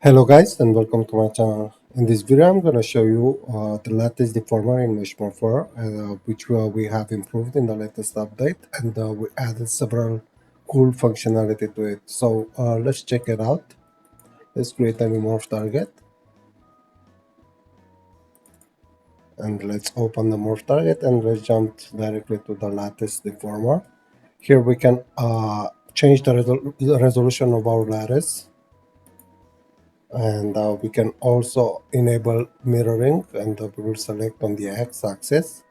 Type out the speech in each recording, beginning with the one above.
Hello guys and welcome to my channel. In this video I'm going to show you the lattice deformer in Mesh Morpher, which we have improved in the latest update, and we added several cool functionality to it. So let's check it out. Let's create a new morph target and let's open the morph target and let's jump directly to the lattice deformer. Here we can change the resolution of our lattice, and we can also enable mirroring, and we will select on the x-axis.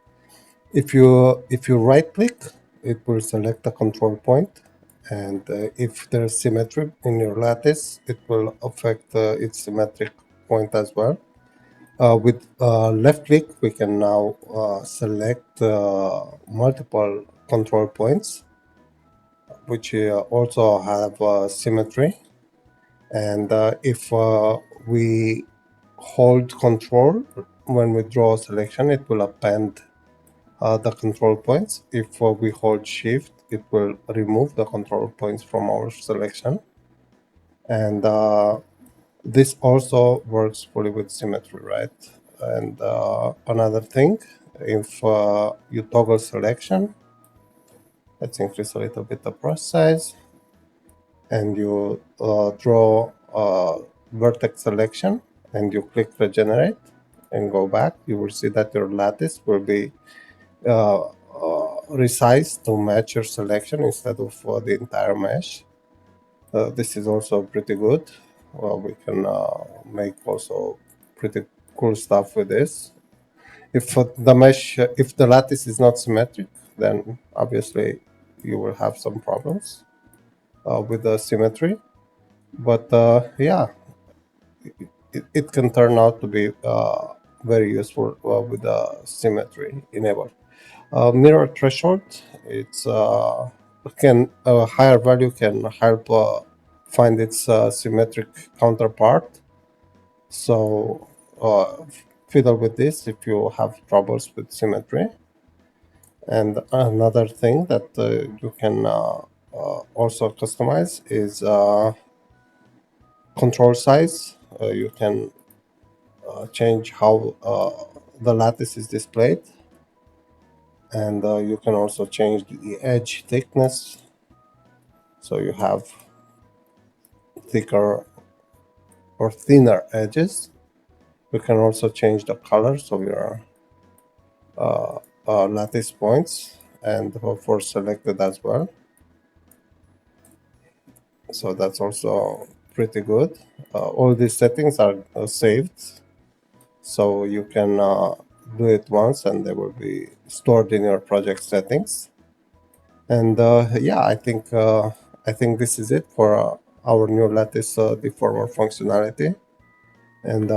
If you right click, it will select the control point, and if there's symmetry in your lattice, it will affect its symmetric point as well. With left click, we can now select multiple control points which also have symmetry. And if we hold control when we draw a selection, it will append the control points. If we hold shift, it will remove the control points from our selection. And this also works fully with symmetry, right? And another thing, if you toggle selection, let's increase a little bit the brush size, and you draw vertex selection and you click regenerate and go back, you will see that your lattice will be resized to match your selection instead of the entire mesh. This is also pretty good. Well, we can make also pretty cool stuff with this. If the lattice is not symmetric, then obviously you will have some problems with the symmetry. But yeah, it can turn out to be very useful with the symmetry enabled. Mirror threshold, it's can a higher value can help find its symmetric counterpart. So fiddle with this if you have troubles with symmetry. And another thing that you can also customize is control size. You can change how the lattice is displayed, and you can also change the edge thickness, so you have thicker or thinner edges. You can also change the colors of your lattice points, and for selected as well. So that's also pretty good. All these settings are saved, so you can do it once and they will be stored in your project settings. And yeah, I think this is it for our new lattice deformer functionality, and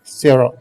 see you around.